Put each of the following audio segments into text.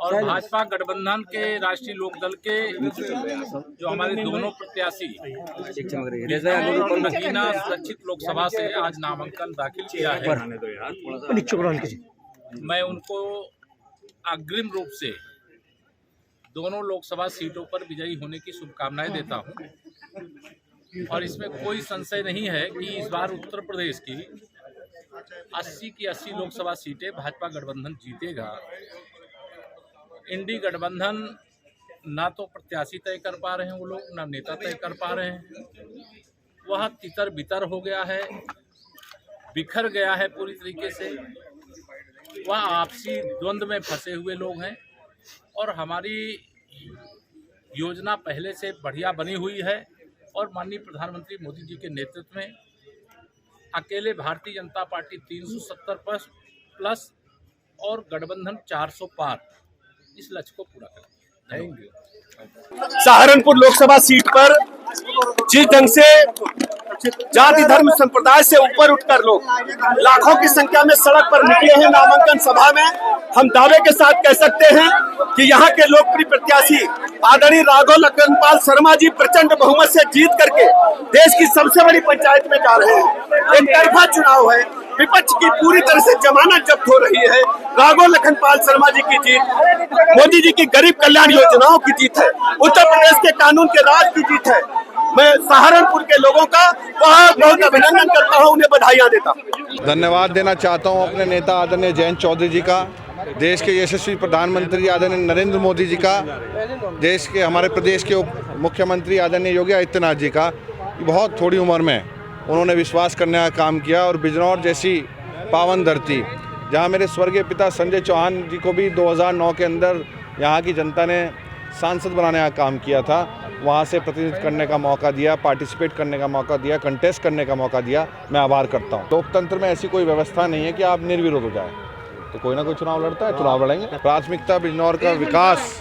और भाजपा गठबंधन के राष्ट्रीय लोकदल के जो हमारे दोनों प्रत्याशी नगीना सुरक्षित लोकसभा से आज नामांकन दाखिल किया है, मैं उनको अग्रिम रूप से दोनों लोकसभा सीटों पर विजयी होने की शुभकामनाएं देता हूं। और इसमें कोई संशय नहीं है कि इस बार उत्तर प्रदेश की 80 की 80 लोकसभा सीटें भाजपा गठबंधन जीतेगा। इंडी गठबंधन ना तो प्रत्याशी तय कर पा रहे हैं वो लोग, ना नेता तय कर पा रहे हैं। वह तितर बितर हो गया है, बिखर गया है पूरी तरीके से। वह आपसी द्वंद्व में फंसे हुए लोग हैं और हमारी योजना पहले से बढ़िया बनी हुई है। और माननीय प्रधानमंत्री मोदी जी के नेतृत्व में अकेले भारतीय जनता पार्टी 370 प्लस और गठबंधन 400 पार इस लक्ष्य को पूरा करेंगे। सहारनपुर लोकसभा सीट पर जिस ढंग से जाति धर्म संप्रदाय से ऊपर उठकर लोग लाखों की संख्या में सड़क पर निकले हैं नामांकन सभा में, हम दावे के साथ कह सकते हैं कि यहाँ के लोकप्रिय प्रत्याशी आदरणीय राघव लखनपाल शर्मा जी प्रचंड बहुमत से जीत करके देश की सबसे बड़ी पंचायत में जा रहे हैं। एक तरफा चुनाव है, विपक्ष की पूरी तरह से जमानत जब्त हो रही है। राघव लखनपाल शर्मा जी की जीत मोदी जी की गरीब कल्याण योजनाओं की जीत है, उत्तर प्रदेश के कानून के राज की जीत है। मैं सहारनपुर के लोगों का बहुत बहुत अभिनंदन करता हूं, उन्हें बधाइयां देता हूं। धन्यवाद देना चाहता हूं अपने नेता आदरणीय जयंत चौधरी जी का, देश के यशस्वी प्रधानमंत्री आदरणीय नरेंद्र मोदी जी का, देश के हमारे प्रदेश के उप मुख्यमंत्री आदरणीय योगी आदित्यनाथ जी का। बहुत थोड़ी उम्र में उन्होंने विश्वास करने का काम किया और बिजनौर जैसी पावन धरती, जहाँ मेरे स्वर्गीय पिता संजय चौहान जी को भी 2009 के अंदर यहाँ की जनता ने सांसद बनाने का काम किया था, वहाँ से प्रतिनिधित्व करने का मौका दिया, पार्टिसिपेट करने का मौका दिया, कंटेस्ट करने का मौका दिया। मैं आभार करता हूँ। लोकतंत्र में ऐसी कोई व्यवस्था नहीं है कि आप निर्विरोध हो जाए, तो कोई ना कोई चुनाव लड़ता है, चुनाव लड़ेंगे। प्राथमिकता बिजनौर का विकास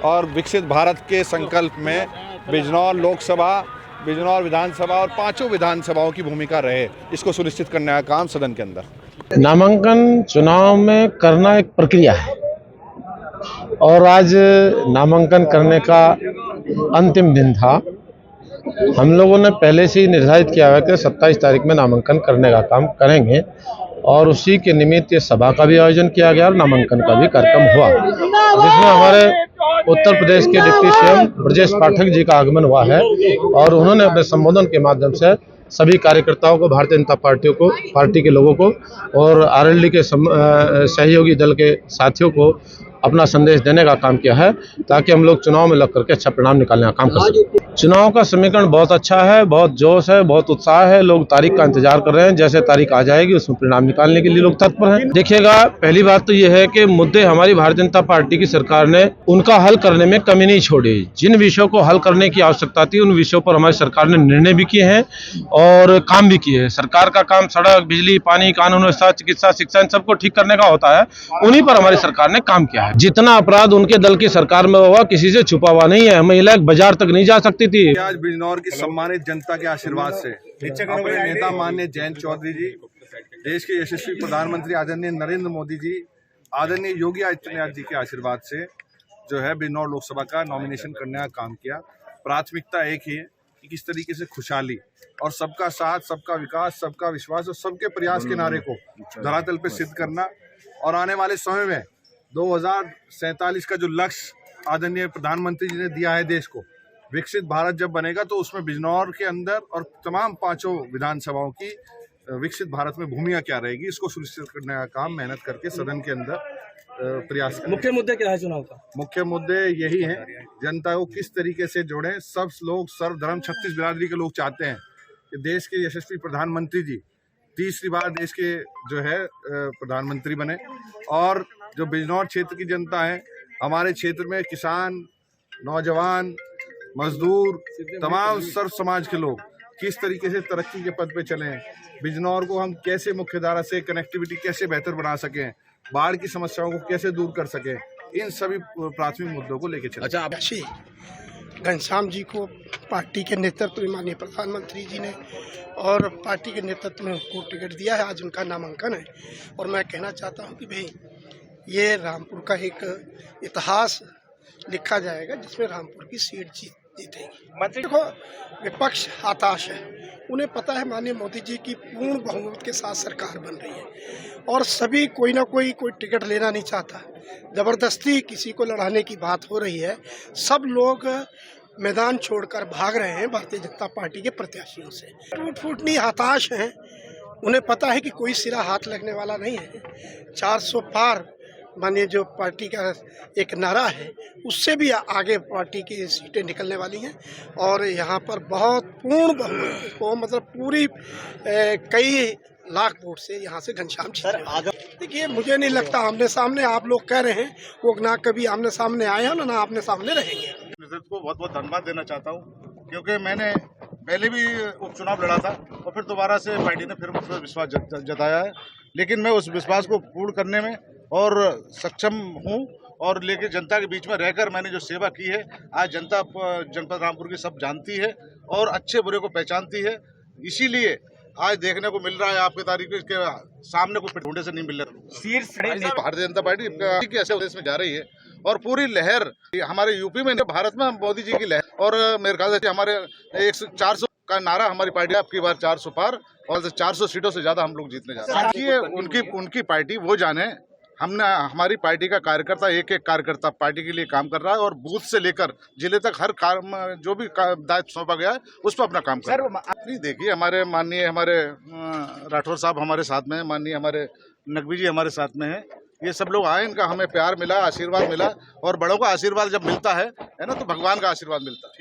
और विकसित भारत के संकल्प में बिजनौर लोकसभा, बिजनौर विधानसभा और 5 विधानसभाओं की भूमिका रहे, इसको सुनिश्चित करने का काम सदन के अंदर। नामांकन चुनाव में करना एक प्रक्रिया है और आज नामांकन करने का अंतिम दिन था। हम लोगों ने पहले से ही निर्धारित किया हुआ कि 27 तारीख में नामांकन करने का काम करेंगे और उसी के निमित्त ये सभा का भी आयोजन किया गया और नामांकन का भी कार्यक्रम हुआ, जिसमें हमारे उत्तर प्रदेश के डिप्टी सीएम ब्रजेश पाठक जी का आगमन हुआ है और उन्होंने अपने संबोधन के माध्यम से सभी कार्यकर्ताओं को, भारतीय जनता पार्टी के लोगों को और आरएलडी के सहयोगी दल के साथियों को अपना संदेश देने का काम किया है, ताकि हम लोग चुनाव में लग करके अच्छा परिणाम निकालने का काम कर सकें। चुनाव का समीकरण बहुत अच्छा है, बहुत जोश है, बहुत उत्साह है। लोग तारीख का इंतजार कर रहे हैं, जैसे तारीख आ जाएगी उसमें परिणाम निकालने के लिए लोग तत्पर हैं। देखिएगा, पहली बात तो यह है कि मुद्दे हमारी भारतीय जनता पार्टी की सरकार ने उनका हल करने में कमी नहीं छोड़ी। जिन विषयों को हल करने की आवश्यकता थी उन विषयों पर हमारी सरकार ने निर्णय भी किए हैं और काम भी किए हैं। सरकार का काम सड़क, बिजली, पानी, कानून व्यवस्था, चिकित्सा, शिक्षा, इन सबको ठीक करने का होता है, उन्हीं पर हमारी सरकार ने काम किया है। जितना अपराध उनके दल की सरकार में हुआ किसी से छुपा हुआ नहीं है। महिला एक बाजार तक नहीं जा सकती थी। आज बिजनौर की सम्मानित जनता के आशीर्वाद से अपने नेता माननीय जयंत चौधरी जी, देश के यशस्वी प्रधानमंत्री आदरणीय नरेंद्र मोदी जी, आदरणीय योगी आदित्यनाथ जी के आशीर्वाद से जो है बिजनौर लोकसभा का नॉमिनेशन करने का काम किया। प्राथमिकता एक ही है कि किस तरीके से खुशहाली और सबका साथ, सबका विकास, सबका विश्वास और सबके प्रयास के नारे को धरातल पे सिद्ध करना और आने वाले समय में 2047 का जो लक्ष्य आदरणीय प्रधानमंत्री जी ने दिया है देश को, विकसित भारत जब बनेगा तो उसमें बिजनौर के अंदर और तमाम 5 विधानसभाओं की विकसित भारत में भूमिका क्या रहेगी, इसको सुनिश्चित करने का काम मेहनत करके सदन के अंदर प्रयास करें। मुख्य मुद्दे क्या है चुनाव का? मुख्य मुद्दे यही हैं, जनता को किस तरीके से जोड़ें। सब लोग, सर्वधर्म 36 बिरादरी के लोग चाहते हैं कि देश के यशस्वी प्रधानमंत्री जी तीसरी बार देश के जो है प्रधानमंत्री बने। और जो बिजनौर क्षेत्र की जनता है, हमारे क्षेत्र में किसान, नौजवान, मजदूर, तमाम सर्व समाज के लोग किस तरीके से तरक्की के पद पे चलें, बिजनौर को हम कैसे मुख्यधारा से कनेक्टिविटी कैसे बेहतर बना सकें, बाढ़ की समस्याओं को कैसे दूर कर सकें, इन सभी प्राथमिक मुद्दों को लेकर चलें। अच्छा, घनश्याम जी को पार्टी के नेतृत्व में माननीय प्रधानमंत्री जी ने और पार्टी के नेतृत्व में उनको टिकट दिया है। आज उनका नामांकन है और मैं कहना चाहता हूं कि भाई ये रामपुर का एक इतिहास लिखा जाएगा जिसमें रामपुर की सीट जीतेगी। देखो, विपक्ष हताश है, उन्हें पता है माननीय मोदी जी की पूर्ण बहुमत के साथ सरकार बन रही है और सभी कोई ना कोई टिकट लेना नहीं चाहता, जबरदस्ती किसी को लड़ाने की बात हो रही है। सब लोग मैदान छोड़कर भाग रहे हैं भारतीय जनता पार्टी के प्रत्याशियों से। टूट फूट नहीं, हताश हैं, उन्हें पता है कि कोई सिरा हाथ लगने वाला नहीं है। 400 पार मानिए जो पार्टी का एक नारा है, उससे भी आगे पार्टी की सीटें निकलने वाली हैं और यहाँ पर बहुत पूर्ण बहुमत को, मतलब पूरी कई लाख वोट से यहाँ से घनश्याम जी। देखिए, मुझे नहीं लगता आमने सामने, आप लोग कह रहे हैं वो ना कभी आमने सामने आए हैं ना आमने सामने रहेंगे। नेतृत्व को बहुत बहुत धन्यवाद देना चाहता हूँ, क्योंकि मैंने पहले भी उपचुनाव लड़ा था और फिर दोबारा से पार्टी ने फिर मुझ पर विश्वास जताया है, लेकिन मैं उस विश्वास को पूर्ण करने में और सक्षम हूँ और लेके जनता के बीच में रहकर मैंने जो सेवा की है, आज जनता जनपद रामपुर की सब जानती है और अच्छे बुरे को पहचानती है। इसीलिए आज देखने को मिल रहा है आपके तारीख के सामने कोई ढूंढे से नहीं मिल रहा। भारतीय जनता पार्टी की ऐसे उद्देश्य में जा रही है और पूरी लहर हमारे यूपी में, भारत में मोदी जी की लहर और मेरे ख्याल से हमारे 400 का नारा हमारी पार्टी आपकी बार 400 पार और 400 सीटों से ज्यादा हम लोग जीतने जा रहे हैं। उनकी पार्टी वो जाने, हमने हमारी पार्टी का कार्यकर्ता एक कार्यकर्ता पार्टी के लिए काम कर रहा है और बूथ से लेकर जिले तक हर काम जो भी दायित्व सौंपा गया है उस पर अपना काम कर रहा है। नहीं, देखिए, हमारे माननीय राठौर साहब हमारे साथ में है, माननीय हमारे नकवी जी हमारे साथ में है, ये सब लोग आए, इनका हमें प्यार मिला, आशीर्वाद मिला और बड़ों का आशीर्वाद जब मिलता है ना, तो भगवान का आशीर्वाद मिलता है।